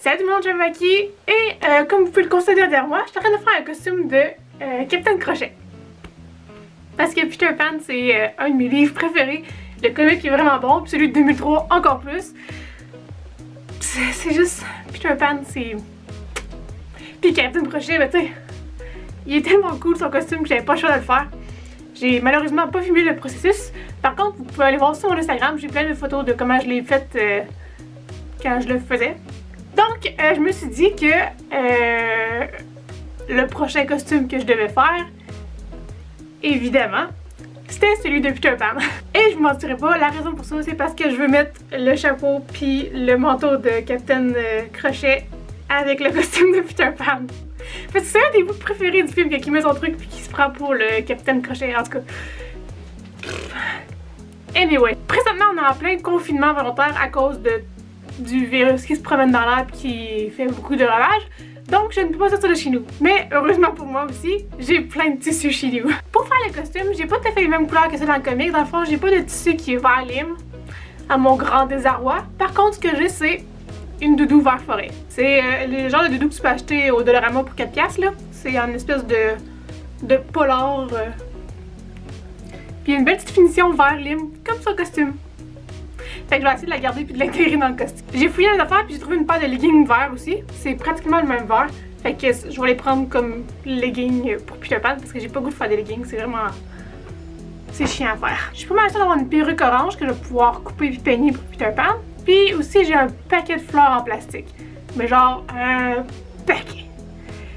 Salut tout le monde, je m'Maki et comme vous pouvez le constater derrière moi, je suis en train de faire un costume de Capitaine Crochet. Parce que Peter Pan, c'est un de mes livres préférés. Le comic est vraiment bon, puis celui de 2003 encore plus. C'est juste... Peter Pan, c'est... Puis Capitaine Crochet, ben tu sais, il est tellement cool son costume que j'avais pas le choix de le faire. J'ai malheureusement pas filmé le processus. Par contre, vous pouvez aller voir sur mon Instagram, j'ai plein de photos de comment je l'ai faite quand je le faisais. Donc, je me suis dit que le prochain costume que je devais faire, évidemment, c'était celui de Peter Pan. Et je vous mentirais pas, la raison pour ça, c'est parce que je veux mettre le chapeau puis le manteau de Capitaine Crochet avec le costume de Peter Pan. Parce que c'est un des bouts préférés du film, qui met son truc puis qui se prend pour le Capitaine Crochet, en tout cas. Anyway, présentement on est en plein confinement volontaire à cause du virus qui se promène dans l'air et qui fait beaucoup de ravages. Donc je ne peux pas sortir de chez nous. Mais heureusement pour moi aussi, j'ai plein de tissus chez nous. Pour faire le costume, j'ai pas tout à fait les mêmes couleurs que celles dans le comic. Dans le fond, j'ai pas de tissu qui est vert lime, à mon grand désarroi. Par contre, ce que j'ai, c'est une doudou vert forêt. C'est le genre de doudou que tu peux acheter au Dollarama pour 4$, là. C'est une espèce de polar. Puis une belle petite finition vert lime, comme son costume. Fait que je vais essayer de la garder puis de l'intégrer dans le costume. J'ai fouillé les affaires puis j'ai trouvé une paire de leggings verts aussi. C'est pratiquement le même vert. Fait que je vais les prendre comme leggings pour Peter Pan parce que j'ai pas le goût de faire des leggings. C'est vraiment... c'est chiant à faire. Je suis pas mal sûre d'avoir une perruque orange que je vais pouvoir couper puis peigner pour Peter Pan. Puis aussi j'ai un paquet de fleurs en plastique. Mais genre un paquet.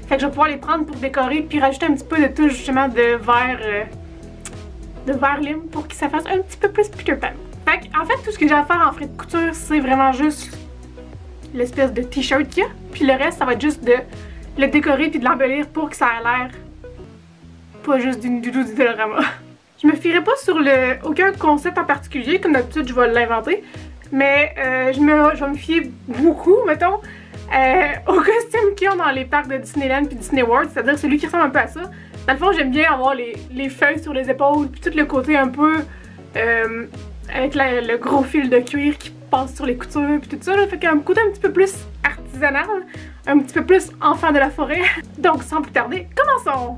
Fait que je vais pouvoir les prendre pour décorer puis rajouter un petit peu de touche justement de vert lime pour que ça fasse un petit peu plus Peter Pan. Fait en fait, tout ce que j'ai à faire en frais de couture, c'est vraiment juste l'espèce de t-shirt qu'il y a. Puis le reste, ça va être juste de le décorer puis de l'embellir pour que ça ait l'air pas juste d'une doudou du Dollarama. Je me fierai pas sur aucun concept en particulier, comme d'habitude je vais l'inventer. Mais je vais me fier beaucoup, mettons, au costume qu'ils ont dans les parcs de Disneyland puis Disney World, c'est-à-dire celui qui ressemble un peu à ça. Dans le fond, j'aime bien avoir les feuilles sur les épaules puis tout le côté un peu... avec le gros fil de cuir qui passe sur les coutures puis tout ça, là, fait qu'un côté un petit peu plus artisanal, un petit peu plus enfant de la forêt. Donc sans plus tarder, commençons!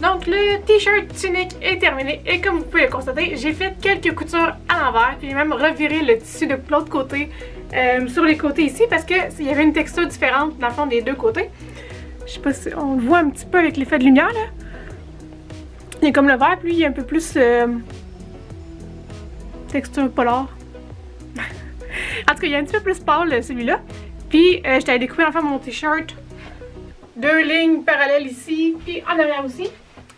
Donc le t-shirt tunique est terminé et comme vous pouvez le constater, j'ai fait quelques coutures à l'envers puis j'ai même reviré le tissu de l'autre côté sur les côtés ici parce que il y avait une texture différente dans le fond des deux côtés. Je sais pas si on le voit un petit peu avec l'effet de lumière là. Il y a comme le vert puis il y a un peu plus texture polar. En tout cas il y a un petit peu plus pâle celui-là. Puis j'étais allée découper enfin mon t-shirt. Deux lignes parallèles ici puis en arrière aussi.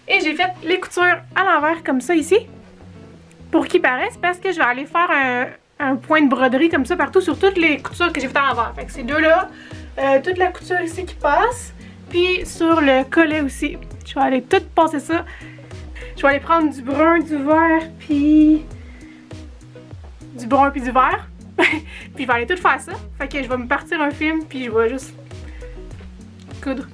Et j'ai fait les coutures à l'envers comme ça ici, pour qu'ils paraissent, parce que je vais aller faire un point de broderie comme ça partout sur toutes les coutures que j'ai faites à l'envers. Fait que ces deux-là, toute la couture ici qui passe, puis sur le collet aussi. Je vais aller tout passer ça. Je vais aller prendre du brun, du vert, puis du brun puis du vert. Puis je vais aller tout faire ça. Fait que je vais me partir un film, puis je vais juste coudre.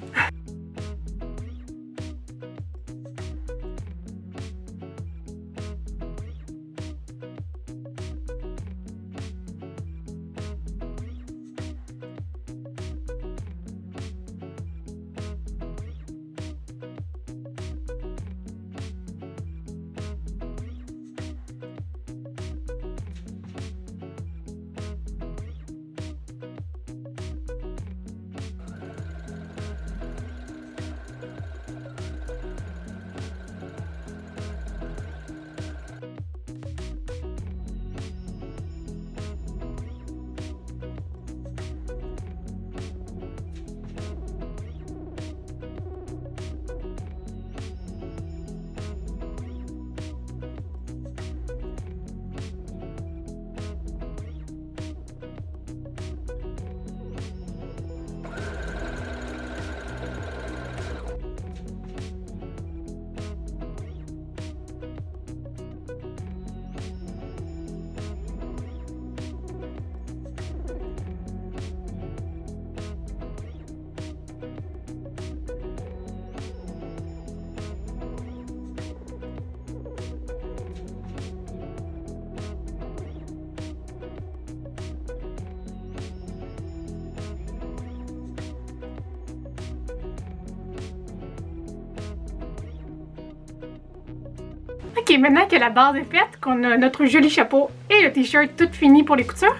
Ok, maintenant que la base est faite, qu'on a notre joli chapeau et le t-shirt tout fini pour les coutures,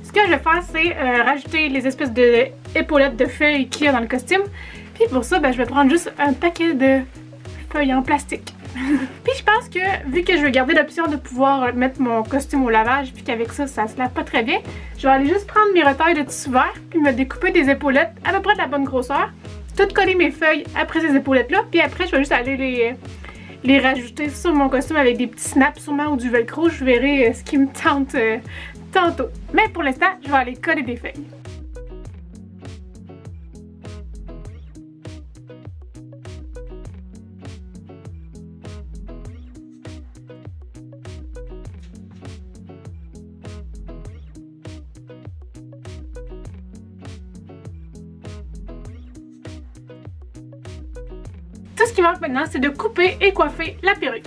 ce que je vais faire, c'est rajouter les espèces de épaulettes de feuilles qu'il y a dans le costume. Puis pour ça, ben, je vais prendre juste un paquet de feuilles en plastique. Puis je pense que, vu que je vais garder l'option de pouvoir mettre mon costume au lavage, puis qu'avec ça, ça se lave pas très bien, je vais aller juste prendre mes retailles de tissu vert, puis me découper des épaulettes à peu près de la bonne grosseur, tout coller mes feuilles après ces épaulettes-là, puis après, je vais juste aller les rajouter sur mon costume avec des petits snaps sûrement ou du velcro. Je verrai ce qui me tente tantôt. Mais pour l'instant, je vais aller coller des feuilles. Tout ce qui manque maintenant, c'est de couper et coiffer la perruque.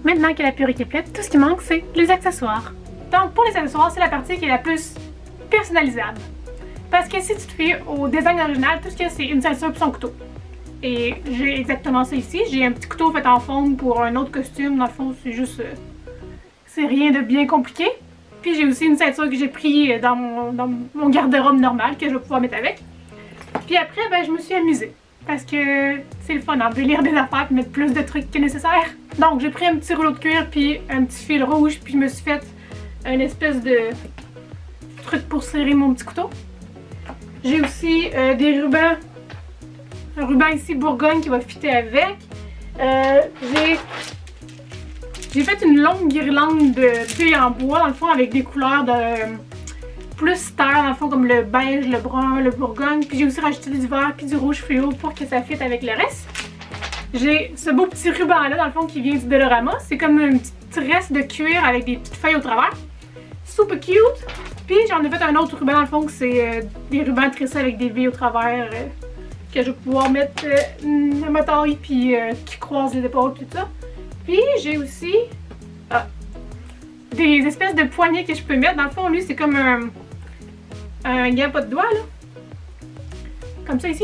Maintenant que la perruque est prête, tout ce qui manque, c'est les accessoires. Donc pour les accessoires, c'est la partie qui est la plus personnalisable. Parce que si tu te fies au design original, tout ce qu'il y a, c'est une ceinture et son couteau. Et j'ai exactement ça ici. J'ai un petit couteau fait en forme pour un autre costume. Dans le fond, c'est juste... c'est rien de bien compliqué. Puis j'ai aussi une ceinture que j'ai pris dans mon garde-robe normal, que je vais pouvoir mettre avec. Puis après, ben, je me suis amusée. Parce que c'est le fun de lire des affaires et mettre plus de trucs que nécessaire. Donc j'ai pris un petit rouleau de cuir puis un petit fil rouge, puis je me suis fait une espèce de truc pour serrer mon petit couteau. J'ai aussi des rubans, un ruban ici Bourgogne qui va fitter avec. J'ai fait une longue guirlande de billes en bois dans le fond avec des couleurs de plus terre dans le fond comme le beige, le brun, le Bourgogne. Puis j'ai aussi rajouté du vert puis du rouge fluo pour que ça fitte avec le reste. J'ai ce beau petit ruban là dans le fond qui vient du Dollarama. C'est comme une petite tresse de cuir avec des petites feuilles au travers. Super cute! Puis j'en ai fait un autre ruban dans le fond que c'est des rubans tressés avec des billes au travers que je vais pouvoir mettre à ma taille puis qui croise les épaules tout ça. Puis j'ai aussi des espèces de poignées que je peux mettre. Dans le fond, lui c'est comme un gant pas de doigts là. Comme ça ici.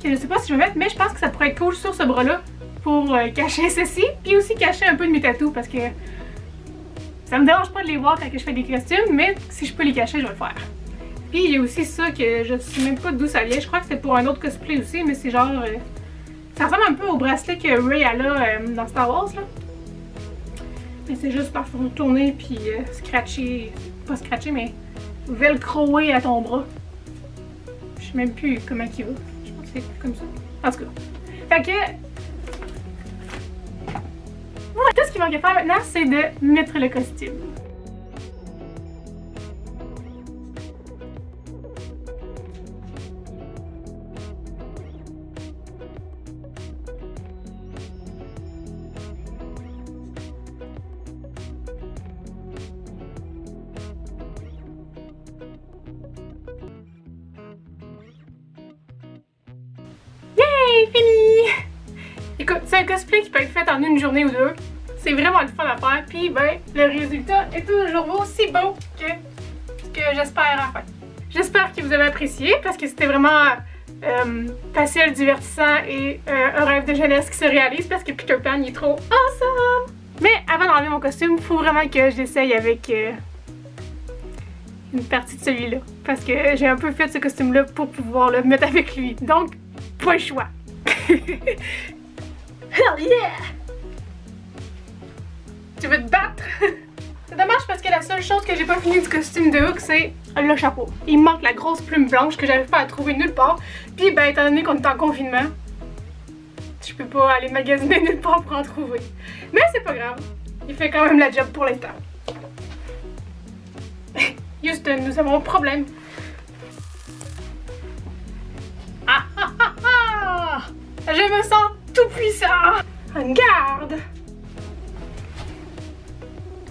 Que je sais pas si je vais mettre, mais je pense que ça pourrait être cool sur ce bras-là pour cacher ceci, puis aussi cacher un peu de mes tatous parce que ça me dérange pas de les voir quand je fais des costumes, mais si je peux les cacher, je vais le faire. Puis il y a aussi ça que je sais même pas d'où ça vient, je crois que c'est pour un autre cosplay aussi, mais c'est genre... ça ressemble un peu au bracelet que Rey a là dans Star Wars là. Mais c'est juste parfois tourner puis scratcher, pas scratcher mais velcroer à ton bras. Je sais même plus comment il va. C'est comme ça. En tout cas. Fait que... voilà, tout ce qu'il manque à faire maintenant, c'est de mettre le costume. Fini! Écoute, c'est un cosplay qui peut être fait en une journée ou deux. C'est vraiment le fun à faire. Puis ben, le résultat est toujours aussi beau que ce que j'espère en fait. J'espère que vous avez apprécié parce que c'était vraiment facile, divertissant et un rêve de jeunesse qui se réalise parce que Peter Pan il est trop awesome! Mais avant d'enlever mon costume, il faut vraiment que j'essaye avec une partie de celui-là. Parce que j'ai un peu fait ce costume-là pour pouvoir le mettre avec lui. Donc, pas le choix. Hell yeah! Tu veux te battre? C'est dommage parce que la seule chose que j'ai pas fini du costume de Hook, c'est le chapeau. Il me manque la grosse plume blanche que j'arrive pas à trouver nulle part. Puis ben, étant donné qu'on est en confinement, je peux pas aller magasiner nulle part pour en trouver. Mais c'est pas grave. Il fait quand même la job pour l'instant. Houston, nous avons un problème. Ah ah ah ah! Je me sens tout puissant! En garde!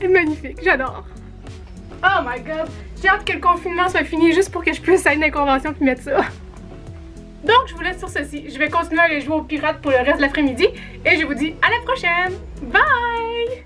Magnifique, j'adore. Oh my god! J'ai hâte que le confinement soit fini juste pour que je puisse aller dans les conventions puis mettre ça. Donc, je vous laisse sur ceci. Je vais continuer à aller jouer aux pirates pour le reste de l'après-midi et je vous dis à la prochaine! Bye!